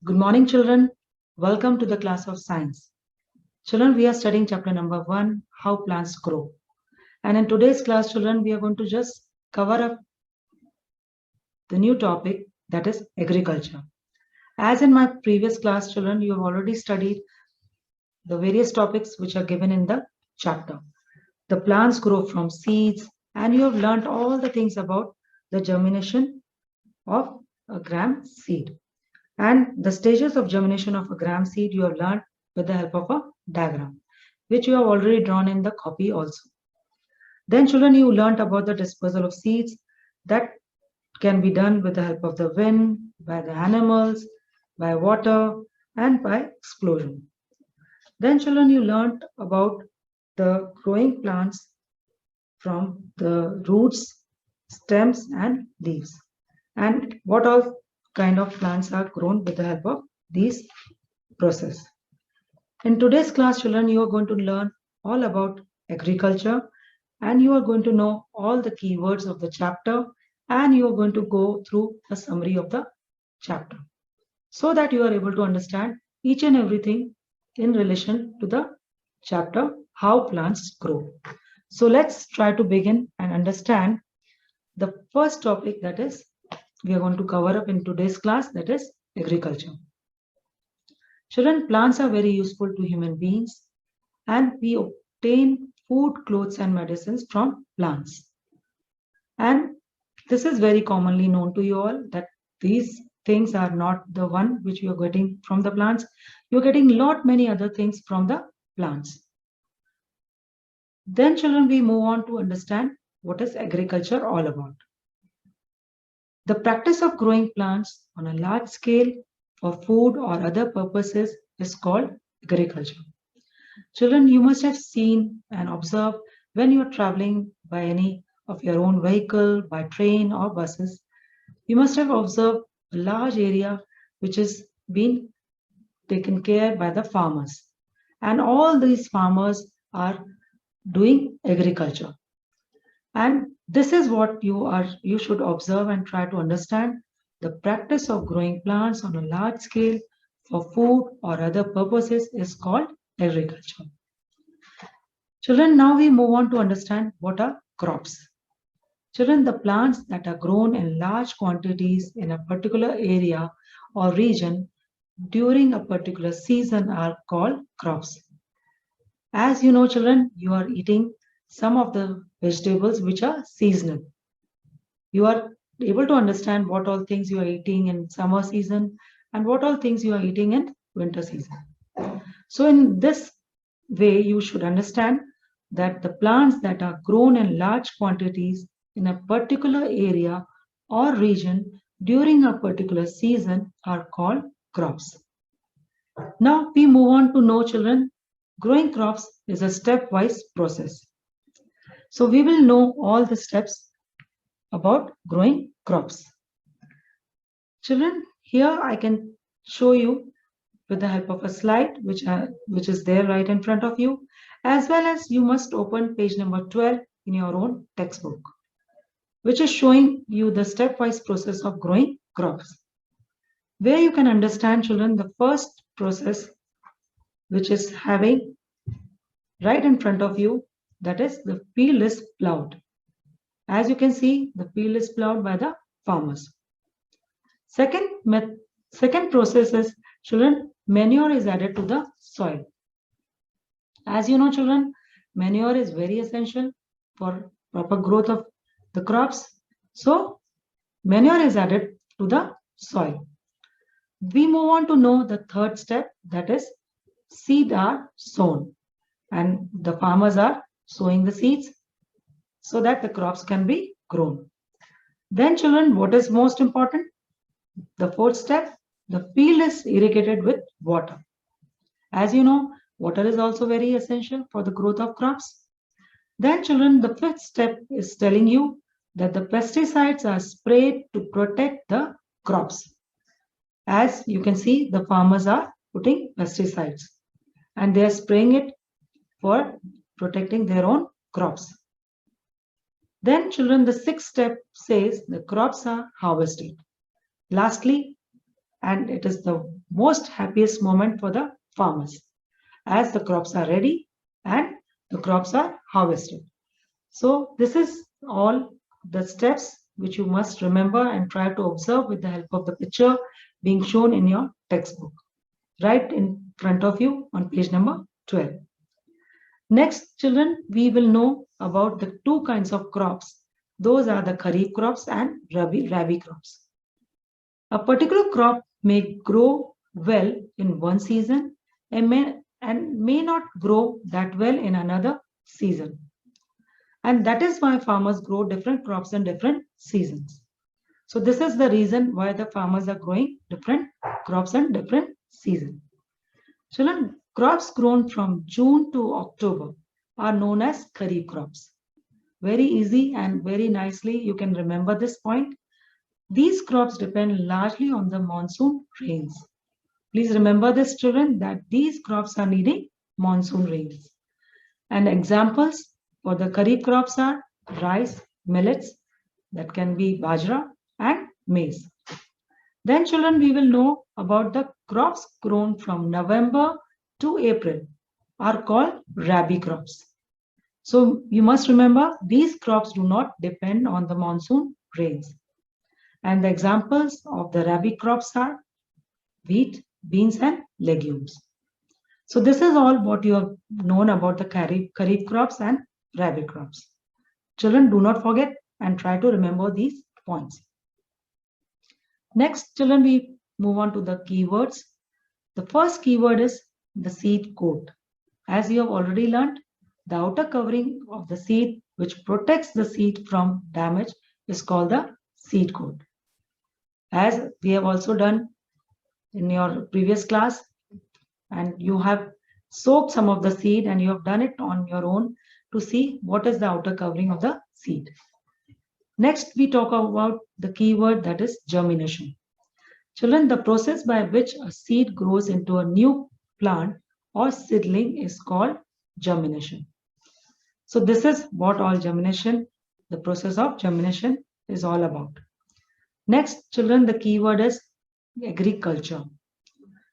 Good morning, children. Welcome to the class of science. Children, we are studying chapter number 1, How Plants Grow. And in today's class, children, we are going to just cover up the new topic, that is agriculture. As in my previous class, children, you have already studied the various topics which are given in the chapter. The plants grow from seeds, and you have learned all the things about the germination of a gram seed. And the stages of germination of a gram seed you have learned with the help of a diagram, which you have already drawn in the copy also. Then children, you learned about the dispersal of seeds that can be done with the help of the wind, by the animals, by water, and by explosion. Then children, you learned about the growing plants from the roots, stems, and leaves, and what all kind of plants are grown with the help of these process. In today's class, children, you are going to learn all about agriculture, and you are going to know all the keywords of the chapter, and you are going to go through a summary of the chapter so that you are able to understand each and everything in relation to the chapter How Plants Grow. So let's try to begin and understand the first topic that is we are going to cover up in today's class, that is agriculture. Children, plants are very useful to human beings, and we obtain food, clothes, and medicines from plants. And this is very commonly known to you all that these things are not the one which you are getting from the plants. You're getting lot many other things from the plants. Then children, we move on to understand what is agriculture all about. The practice of growing plants on a large scale for food or other purposes is called agriculture. Children, you must have seen and observed when you are traveling by any of your own vehicle, by train or buses, you must have observed a large area which is being taken care by the farmers. And all these farmers are doing agriculture. And this is what you should observe and try to understand. The practice of growing plants on a large scale for food or other purposes is called agriculture. Children, now we move on to understand what are crops. Children, the plants that are grown in large quantities in a particular area or region during a particular season are called crops. As you know, children, you are eating some of the vegetables which are seasonal. You are able to understand what all things you are eating in summer season and what all things you are eating in winter season. So in this way, you should understand that the plants that are grown in large quantities in a particular area or region during a particular season are called crops. Now we move on to know, children, growing crops is a stepwise process. So we will know all the steps about growing crops. Children, here I can show you with the help of a slide which is there right in front of you, as well as you must open page number 12 in your own textbook, which is showing you the stepwise process of growing crops. Where you can understand, children, the first process which is having right in front of you, that is the field is plowed. As you can see, the field is plowed by the farmers. Second process is, children, manure is added to the soil. As you know, children, manure is very essential for proper growth of the crops. So manure is added to the soil. We move on to know the third step, that is seed are sown, and the farmers are sowing the seeds so that the crops can be grown. Then children, what is most important? The fourth step, the field is irrigated with water. As you know, water is also very essential for the growth of crops. Then children, the fifth step is telling you that the pesticides are sprayed to protect the crops. As you can see, the farmers are putting pesticides and they are spraying it for protecting their own crops. Then children, the sixth step says the crops are harvested. Lastly, and it is the most happiest moment for the farmers as the crops are ready and the crops are harvested. So this is all the steps which you must remember and try to observe with the help of the picture being shown in your textbook right in front of you on page number 12. Next, children, we will know about the two kinds of crops. Those are the kharif crops and rabi crops. A particular crop may grow well in one season and may not grow that well in another season. And that is why farmers grow different crops in different seasons. So this is the reason why the farmers are growing different crops in different seasons. Children, crops grown from June to October are known as kharif crops. Very easy and very nicely you can remember this point. These crops depend largely on the monsoon rains. Please remember this, children, that these crops are needing monsoon rains. And examples for the kharif crops are rice, millets, that can be bajra, and maize. Then, children, we will know about the crops grown from November to April are called rabi crops. So you must remember these crops do not depend on the monsoon rains. And the examples of the rabi crops are wheat, beans, and legumes. So this is all what you have known about the kharif crops and rabi crops. Children, do not forget and try to remember these points. Next, children, we move on to the keywords. The first keyword is the seed coat. As you have already learned, the outer covering of the seed which protects the seed from damage is called the seed coat. As we have also done in your previous class, and you have soaked some of the seed and you have done it on your own to see what is the outer covering of the seed. Next, we talk about the keyword that is germination. Children, the process by which a seed grows into a new plant or seedling is called germination. So this is what all germination, the process of germination is all about. Next, children, the keyword is agriculture.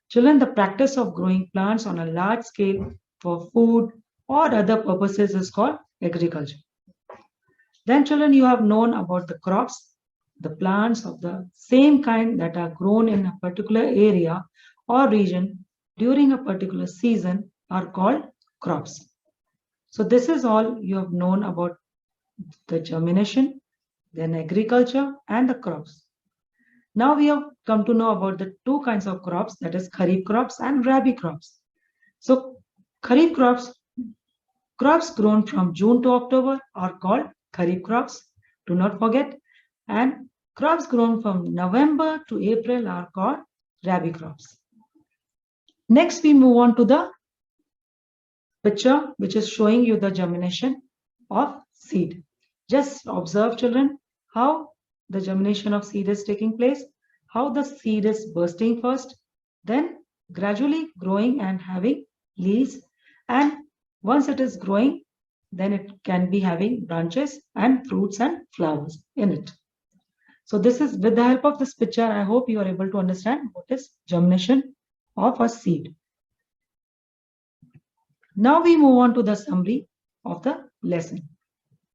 Children, the practice of growing plants on a large scale for food or other purposes is called agriculture. Then, children, you have known about the crops, the plants of the same kind that are grown in a particular area or region during a particular season are called crops. So this is all you have known about the germination, then agriculture and the crops. Now we have come to know about the two kinds of crops, that is kharif crops and rabi crops. So kharif crops grown from June to October are called kharif crops. Do not forget. And crops grown from November to April are called rabi crops. Next, we move on to the picture which is showing you the germination of seed. Just observe, children, how the germination of seed is taking place, how the seed is bursting first, then gradually growing and having leaves, and once it is growing, then it can be having branches and fruits and flowers in it. So this is with the help of this picture, I hope you are able to understand what is germination of a seed. Now we move on to the summary of the lesson.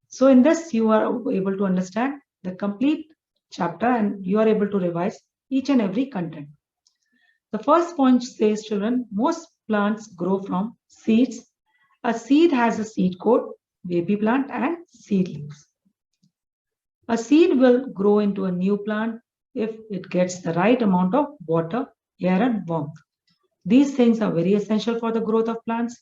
So in this, you are able to understand the complete chapter and you are able to revise each and every content. The first point says, children, most plants grow from seeds. A seed has a seed coat, baby plant, and seedlings. A seed will grow into a new plant if it gets the right amount of water, air, and warmth. These things are very essential for the growth of plants.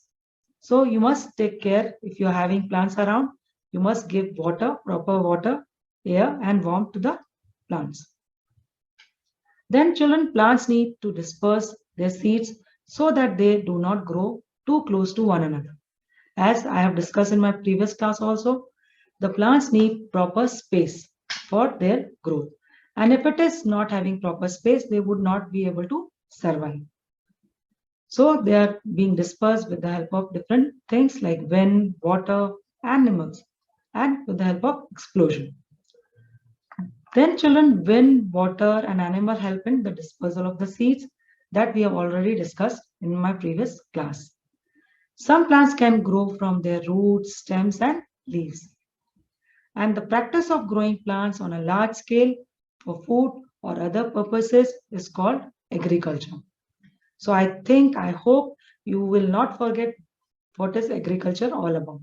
So you must take care if you are having plants around. You must give water, proper water, air, and warmth to the plants. Then children, plants need to disperse their seeds so that they do not grow too close to one another. As I have discussed in my previous class also, the plants need proper space for their growth. And if it is not having proper space, they would not be able to survive. So they are being dispersed with the help of different things like wind, water, animals, and with the help of explosion. Then children, wind, water, and animal help in the dispersal of the seeds. that we have already discussed in my previous class. Some plants can grow from their roots, stems, and leaves. And the practice of growing plants on a large scale for food or other purposes is called agriculture. So I hope you will not forget what is agriculture all about.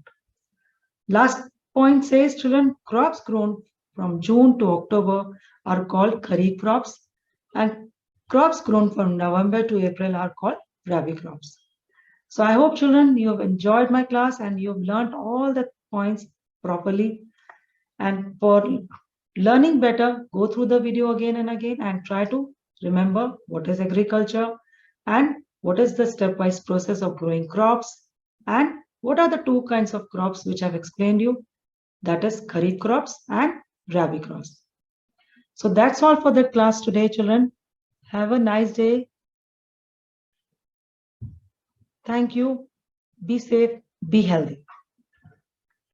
Last point says, children, crops grown from June to October are called kharif crops, and crops grown from November to April are called rabi crops. So I hope, children, you have enjoyed my class and you have learned all the points properly. And for learning better, go through the video again and again and try to remember what is agriculture and what is the stepwise process of growing crops and what are the two kinds of crops which I've explained you, that is kharif crops and rabi crops. So that's all for the class today, children. Have a nice day. Thank you. Be safe, be healthy.